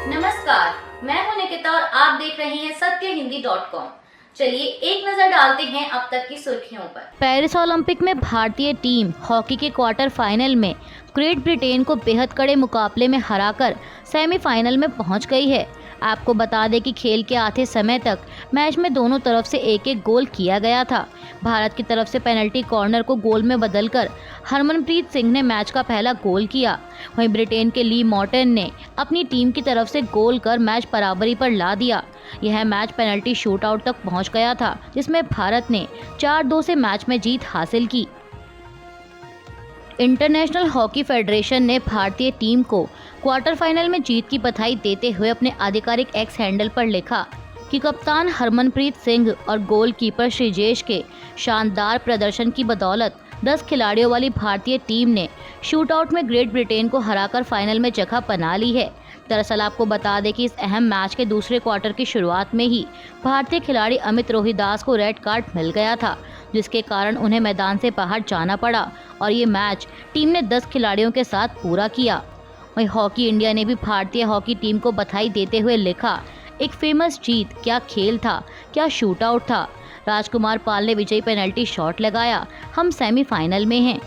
नमस्कार, मैं हूं निकिता और आप देख रहे हैं सत्यहिंदी.com। चलिए एक नजर डालते हैं अब तक की सुर्खियों पर। पेरिस ओलंपिक में भारतीय टीम हॉकी के क्वार्टर फाइनल में ग्रेट ब्रिटेन को बेहद कड़े मुकाबले में हराकर सेमीफाइनल में पहुंच गई है। आपको बता दें कि खेल के आधे समय तक मैच में दोनों तरफ से एक एक गोल किया गया था। भारत की तरफ से पेनल्टी कॉर्नर को गोल में बदलकर हरमनप्रीत सिंह ने मैच का पहला गोल किया। वहीं ब्रिटेन के ली मॉर्टन ने अपनी टीम की तरफ से गोल कर मैच बराबरी पर ला दिया। यह मैच पेनल्टी शूटआउट तक पहुंच गया था, जिसमें भारत ने 4-2 से मैच में जीत हासिल की। इंटरनेशनल हॉकी फेडरेशन ने भारतीय टीम को क्वार्टर फाइनल में जीत की बधाई देते हुए अपने आधिकारिक एक्स हैंडल पर लिखा कि कप्तान हरमनप्रीत सिंह और गोलकीपर श्रीजेश के शानदार प्रदर्शन की बदौलत 10 खिलाड़ियों वाली भारतीय टीम ने शूटआउट में ग्रेट ब्रिटेन को हराकर फाइनल में जगह बना ली है। दरअसल आपको बता दें कि इस अहम मैच के दूसरे क्वार्टर की शुरुआत में ही भारतीय खिलाड़ी अमित रोहिदास को रेड कार्ड मिल गया था, जिसके कारण उन्हें मैदान से बाहर जाना पड़ा और ये मैच टीम ने 10 खिलाड़ियों के साथ पूरा किया। वहीं हॉकी इंडिया ने भी भारतीय हॉकी टीम को बधाई देते हुए लिखा, एक फेमस जीत, क्या खेल था, क्या शूटआउट था। राजकुमार पाल ने विजयी पेनल्टी शॉट लगाया, हम सेमीफाइनल में हैं।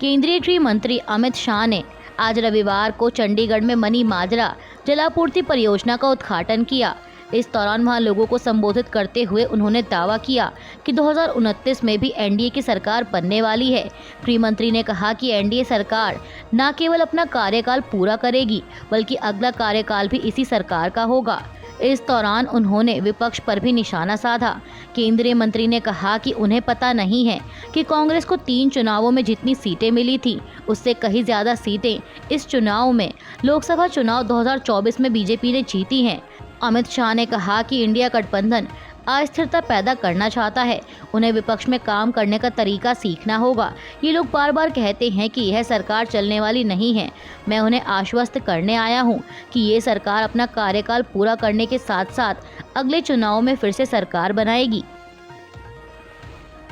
केंद्रीय गृह मंत्री अमित शाह ने आज रविवार को चंडीगढ़ में मनी माजरा जलापूर्ति परियोजना का उद्घाटन किया। इस दौरान वहां लोगों को संबोधित करते हुए उन्होंने दावा किया कि 2029 में भी एनडीए की सरकार बनने वाली है। गृह मंत्री ने कहा कि एनडीए सरकार न केवल अपना कार्यकाल पूरा करेगी, बल्कि अगला कार्यकाल भी इसी सरकार का होगा। इस दौरान उन्होंने विपक्ष पर भी निशाना साधा। केंद्रीय मंत्री ने कहा कि उन्हें पता नहीं है कि कांग्रेस को 3 चुनावों में जितनी सीटें मिली थी, उससे कहीं ज्यादा सीटें इस चुनाव में लोकसभा चुनाव 2024 में बीजेपी ने जीती हैं। अमित शाह ने कहा कि इंडिया गठबंधन अस्थिरता पैदा करना चाहता है, उन्हें विपक्ष में काम करने का तरीका सीखना होगा। ये लोग बार बार कहते हैं कि यह सरकार चलने वाली नहीं है। मैं उन्हें आश्वस्त करने आया हूं कि ये सरकार अपना कार्यकाल पूरा करने के साथ साथ अगले चुनाव में फिर से सरकार बनाएगी।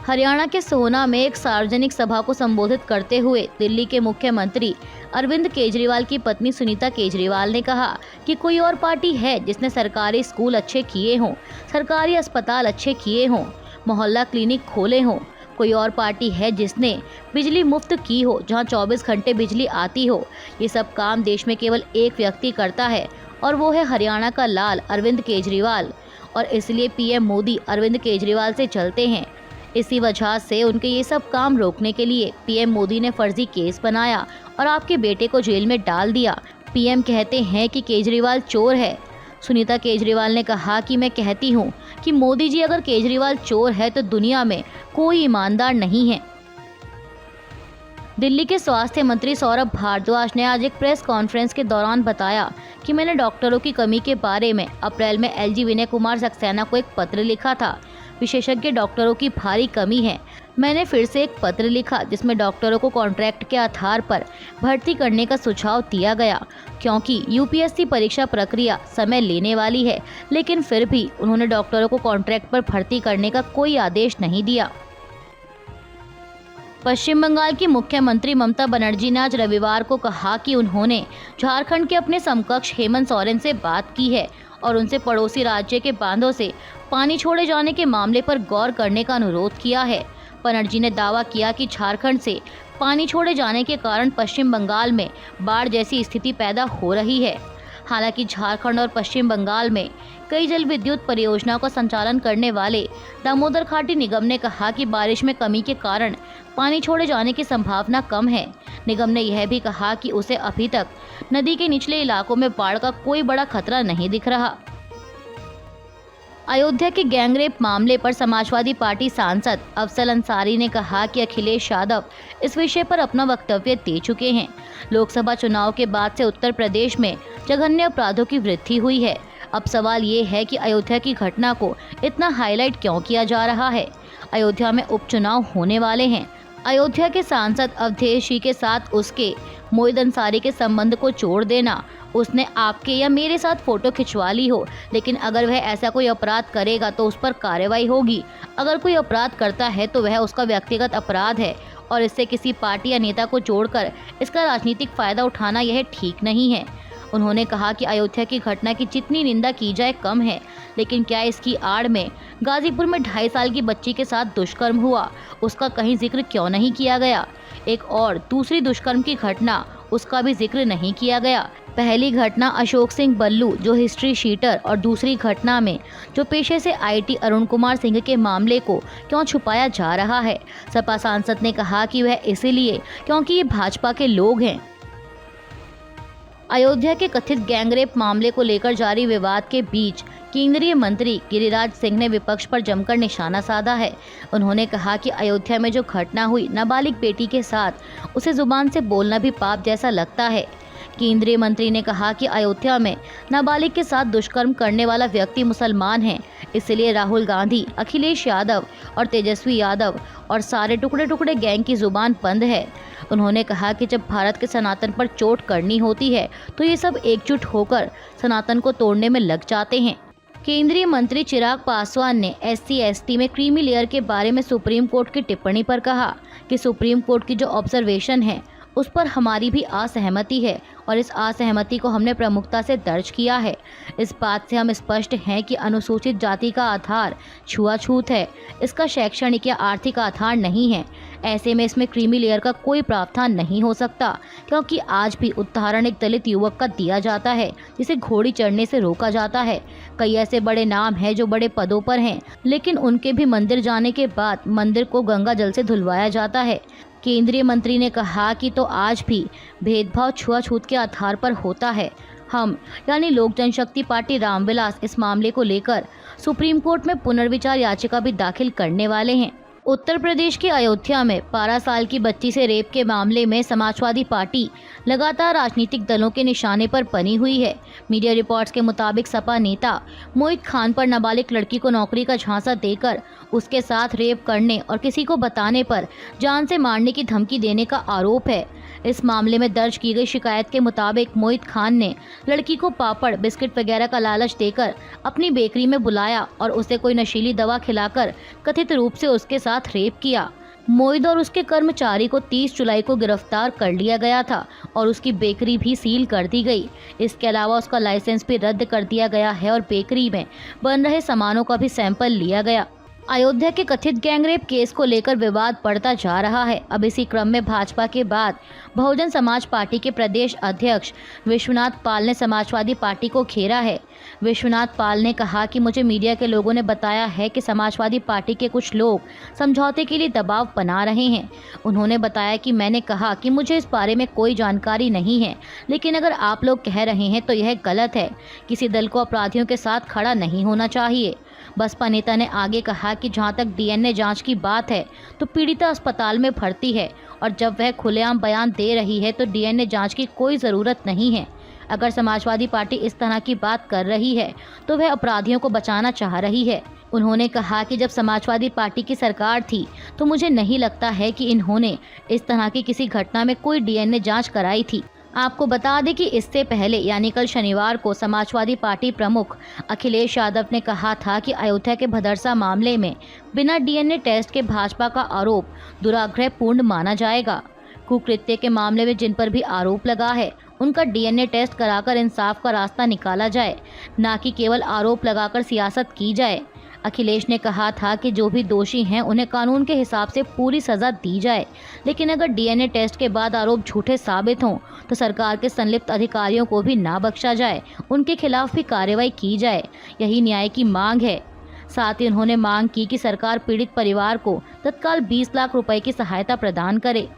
हरियाणा के सोहना में एक सार्वजनिक सभा को संबोधित करते हुए दिल्ली के मुख्यमंत्री अरविंद केजरीवाल की पत्नी सुनीता केजरीवाल ने कहा कि कोई और पार्टी है जिसने सरकारी स्कूल अच्छे किए हों, सरकारी अस्पताल अच्छे किए हों, मोहल्ला क्लिनिक खोले हों। कोई और पार्टी है जिसने बिजली मुफ्त की हो, जहां 24 घंटे बिजली आती हो। ये सब काम देश में केवल एक व्यक्ति करता है और वो है हरियाणा का लाल अरविंद केजरीवाल। और इसलिए पीएम मोदी अरविंद केजरीवाल से चलते हैं। इसी वजह से उनके ये सब काम रोकने के लिए पीएम मोदी ने फर्जी केस बनाया और आपके बेटे को जेल में डाल दिया। पीएम कहते हैं कि केजरीवाल चोर है। सुनीता केजरीवाल ने कहा कि मैं कहती हूँ कि मोदी जी अगर केजरीवाल चोर है तो दुनिया में कोई ईमानदार नहीं है। दिल्ली के स्वास्थ्य मंत्री सौरभ भारद्वाज ने आज एक प्रेस कॉन्फ्रेंस के दौरान बताया कि मैंने डॉक्टरों की कमी के बारे में अप्रैल में एलजी विनय कुमार सक्सेना को एक पत्र लिखा था। विशेषज्ञ डॉक्टरों की भारी कमी है। मैंने फिर से एक पत्र लिखा जिसमें डॉक्टरों को कॉन्ट्रैक्ट के आधार पर भर्ती करने का सुझाव दिया गया, क्योंकि यूपीएससी परीक्षा प्रक्रिया समय लेने वाली है। लेकिन फिर भी उन्होंने डॉक्टरों को कॉन्ट्रैक्ट पर भर्ती करने का कोई आदेश नहीं दिया। पश्चिम बंगाल की मुख्यमंत्री ममता बनर्जी ने आज रविवार को कहा कि उन्होंने झारखंड के अपने समकक्ष हेमंत सोरेन से बात की है और उनसे पड़ोसी राज्य के बांधों से पानी छोड़े जाने के मामले पर गौर करने का अनुरोध किया है। बनर्जी ने दावा किया कि झारखंड से पानी छोड़े जाने के कारण पश्चिम बंगाल में बाढ़ जैसी स्थिति पैदा हो रही है। हालांकि झारखंड और पश्चिम बंगाल में कई जल विद्युत परियोजनाओं का संचालन करने वाले दामोदर घाटी निगम ने कहा कि बारिश में कमी के कारण पानी छोड़े जाने की संभावना कम है। निगम ने यह भी कहा कि उसे अभी तक नदी के निचले इलाकों में बाढ़ का कोई बड़ा खतरा नहीं दिख रहा। अयोध्या के गैंगरेप मामले पर समाजवादी पार्टी सांसद अफजल अंसारी ने कहा कि अखिलेश यादव इस विषय पर अपना वक्तव्य दे चुके हैं। लोकसभा चुनाव के बाद से उत्तर प्रदेश में जघन्य अपराधों की वृद्धि हुई है। अब सवाल ये है कि अयोध्या की घटना को इतना हाईलाइट क्यों किया जा रहा है। अयोध्या में उपचुनाव होने वाले हैं। अयोध्या के सांसद अवधेश जी के साथ उसके मोहित अंसारी के संबंध को जोड़ देना, उसने आपके या मेरे साथ फोटो खिंचवा ली हो, लेकिन अगर वह ऐसा कोई अपराध करेगा तो उस पर कार्रवाई होगी। अगर कोई अपराध करता है तो वह उसका व्यक्तिगत अपराध है और इससे किसी पार्टी या नेता को जोड़कर इसका राजनीतिक फायदा उठाना यह ठीक नहीं है। उन्होंने कहा कि अयोध्या की घटना की जितनी निंदा की जाए कम है, लेकिन क्या इसकी आड़ में गाजीपुर में 2.5 साल की बच्ची के साथ दुष्कर्म हुआ, उसका कहीं जिक्र क्यों नहीं किया गया। एक और दूसरी दुष्कर्म की घटना, उसका भी जिक्र नहीं किया गया। पहली घटना अशोक सिंह बल्लू जो हिस्ट्री शीटर और दूसरी घटना में जो पेशे से आईटी अरुण कुमार सिंह के मामले को क्यों छुपाया जा रहा है। सपा सांसद ने कहा कि वह इसीलिए क्योंकि ये भाजपा के लोग हैं। अयोध्या के कथित गैंगरेप मामले को लेकर जारी विवाद के बीच केंद्रीय मंत्री गिरिराज सिंह ने विपक्ष पर जमकर निशाना साधा है। उन्होंने कहा कि अयोध्या में जो घटना हुई नाबालिग बेटी के साथ, उसे जुबान से बोलना भी पाप जैसा लगता है। केंद्रीय मंत्री ने कहा कि अयोध्या में नाबालिग के साथ दुष्कर्म करने वाला व्यक्ति मुसलमान है, इसलिए राहुल गांधी, अखिलेश यादव और तेजस्वी यादव और सारे टुकड़े टुकड़े गैंग की जुबान बंद है। उन्होंने कहा कि जब भारत के सनातन पर चोट करनी होती है तो ये सब एकजुट होकर सनातन को तोड़ने में लग जाते हैं। केंद्रीय मंत्री चिराग पासवान ने SC/ST में क्रीमी लेयर के बारे में सुप्रीम कोर्ट की टिप्पणी पर कहा कि सुप्रीम कोर्ट की जो ऑब्जर्वेशन है उस पर हमारी भी असहमति है और इस असहमति को हमने प्रमुखता से दर्ज किया है। इस बात से हम स्पष्ट हैं कि अनुसूचित जाति का आधार छुआछूत है, इसका शैक्षणिक या आर्थिक आधार नहीं है। ऐसे में इसमें क्रीमी लेयर का कोई प्रावधान नहीं हो सकता, क्योंकि आज भी उदाहरण एक दलित युवक का दिया जाता है जिसे घोड़ी चढ़ने से रोका जाता है। कई ऐसे बड़े नाम हैं जो बड़े पदों पर हैं, लेकिन उनके भी मंदिर जाने के बाद मंदिर को गंगा जल से धुलवाया जाता है। केंद्रीय मंत्री ने कहा कि तो आज भी भेदभाव छुआछूत के आधार पर होता है। हम यानी लोक जनशक्ति पार्टी रामविलास इस मामले को लेकर सुप्रीम कोर्ट में पुनर्विचार याचिका भी दाखिल करने वाले हैं। उत्तर प्रदेश के अयोध्या में 12 साल की बच्ची से रेप के मामले में समाजवादी पार्टी लगातार राजनीतिक दलों के निशाने पर बनी हुई है। मीडिया रिपोर्ट्स के मुताबिक सपा नेता मोहित खान पर नाबालिग लड़की को नौकरी का झांसा देकर उसके साथ रेप करने और किसी को बताने पर जान से मारने की धमकी देने का आरोप है। इस मामले में दर्ज की गई शिकायत के मुताबिक मोहित खान ने लड़की को पापड़, बिस्किट वगैरह का लालच देकर अपनी बेकरी में बुलाया और उसे कोई नशीली दवा खिलाकर कथित रूप से उसके साथ रेप किया। मोहित और उसके कर्मचारी को 30 जुलाई को गिरफ्तार कर लिया गया था और उसकी बेकरी भी सील कर दी गई। इसके अलावा उसका लाइसेंस भी रद्द कर दिया गया है और बेकरी में बन रहे सामानों का भी सैंपल लिया गया। अयोध्या के कथित गैंगरेप केस को लेकर विवाद बढ़ता जा रहा है। अब इसी क्रम में भाजपा के बाद बहुजन समाज पार्टी के प्रदेश अध्यक्ष विश्वनाथ पाल ने समाजवादी पार्टी को घेरा है। विश्वनाथ पाल ने कहा कि मुझे मीडिया के लोगों ने बताया है कि समाजवादी पार्टी के कुछ लोग समझौते के लिए दबाव बना रहे हैं। उन्होंने बताया कि मैंने कहा कि मुझे इस बारे में कोई जानकारी नहीं है, लेकिन अगर आप लोग कह रहे हैं तो यह गलत है। किसी दल को अपराधियों के साथ खड़ा नहीं होना चाहिए। बसपा नेता ने आगे कहा कि जहां तक DNA जांच की बात है तो पीड़िता अस्पताल में भर्ती है और जब वह खुलेआम बयान दे रही है तो DNA जांच की कोई ज़रूरत नहीं है। अगर समाजवादी पार्टी इस तरह की बात कर रही है तो वह अपराधियों को बचाना चाह रही है। उन्होंने कहा कि जब समाजवादी पार्टी की सरकार थी तो मुझे नहीं लगता है कि इन्होंने इस तरह की किसी घटना में कोई DNA जाँच कराई थी। आपको बता दें कि इससे पहले यानी कल शनिवार को समाजवादी पार्टी प्रमुख अखिलेश यादव ने कहा था कि अयोध्या के भदरसा मामले में बिना DNA टेस्ट के भाजपा का आरोप दुराग्रहपूर्ण माना जाएगा। कुकृत्य के मामले में जिन पर भी आरोप लगा है उनका DNA टेस्ट कराकर इंसाफ का रास्ता निकाला जाए, न कि केवल आरोप लगाकर सियासत की जाए। अखिलेश ने कहा था कि जो भी दोषी हैं उन्हें कानून के हिसाब से पूरी सज़ा दी जाए, लेकिन अगर DNA टेस्ट के बाद आरोप झूठे साबित हों तो सरकार के संलिप्त अधिकारियों को भी ना बख्शा जाए, उनके खिलाफ भी कार्रवाई की जाए। यही न्याय की मांग है। साथ ही उन्होंने मांग की कि सरकार पीड़ित परिवार को तत्काल 20 लाख रुपए की सहायता प्रदान करे।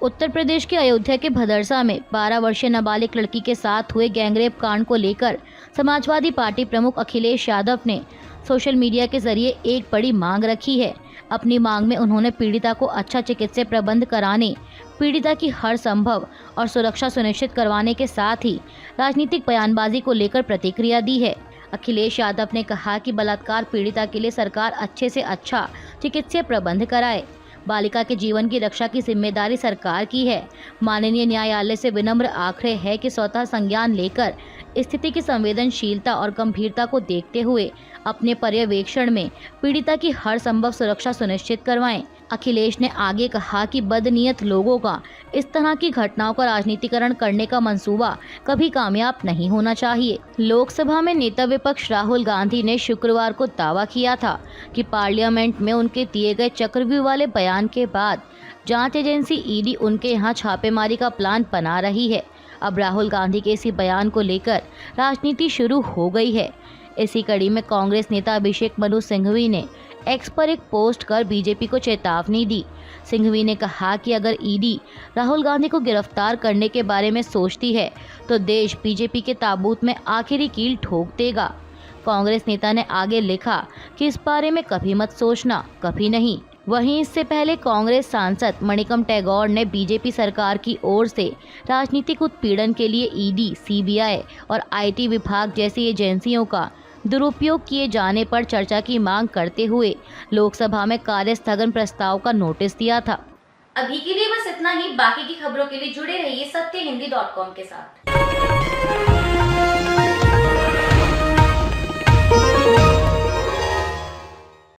उत्तर प्रदेश के अयोध्या के भदरसा में 12 वर्षीय नाबालिग लड़की के साथ हुए गैंगरेप कांड को लेकर समाजवादी पार्टी प्रमुख अखिलेश यादव ने सोशल मीडिया के जरिए एक बड़ी मांग रखी है। अपनी मांग में उन्होंने पीड़िता को अच्छा चिकित्सीय प्रबंध कराने, पीड़िता की हर संभव और सुरक्षा सुनिश्चित करवाने के साथ ही राजनीतिक बयानबाजी को लेकर प्रतिक्रिया दी है। अखिलेश यादव ने कहा कि बलात्कार पीड़िता के लिए सरकार अच्छे से अच्छा चिकित्सीय प्रबंध कराए। बालिका के जीवन की रक्षा की जिम्मेदारी सरकार की है। माननीय न्यायालय से विनम्र आग्रह है कि स्वतः संज्ञान लेकर स्थिति की संवेदनशीलता और गंभीरता को देखते हुए अपने पर्यवेक्षण में पीड़िता की हर संभव सुरक्षा सुनिश्चित करवाएं। अखिलेश ने आगे कहा कि बदनीयत लोगों का इस तरह की घटनाओं का राजनीतिकरण करने का मंसूबा कभी कामयाब नहीं होना चाहिए। लोकसभा में नेता विपक्ष राहुल गांधी ने शुक्रवार को दावा किया था कि पार्लियामेंट में उनके दिए गए चक्रव्यूह वाले बयान के बाद जांच एजेंसी ईडी उनके यहाँ छापेमारी का प्लान बना रही है। अब राहुल गांधी के इसी बयान को लेकर राजनीति शुरू हो गई है। इसी कड़ी में कांग्रेस नेता अभिषेक मनु सिंघवी ने एक्स पर एक पोस्ट कर बीजेपी को चेतावनी दी। सिंघवी ने कहा कि अगर ईडी राहुल गांधी को गिरफ्तार करने के बारे में सोचती है तो देश बीजेपी के ताबूत में आखिरी कील ठोक देगा। कांग्रेस नेता ने आगे लिखा कि इस बारे में कभी मत सोचना, कभी नहीं। वहीं इससे पहले कांग्रेस सांसद मणिकम टैगोर ने बीजेपी सरकार की ओर से राजनीतिक उत्पीड़न के लिए ईडी, सीबीआई और आईटी विभाग जैसी एजेंसियों का दुरुपयोग किए जाने पर चर्चा की मांग करते हुए लोकसभा में कार्य स्थगन प्रस्ताव का नोटिस दिया था। अभी के लिए बस इतना ही। बाकी की खबरों के लिए जुड़े रहिए सत्यहिंदी.com के साथ।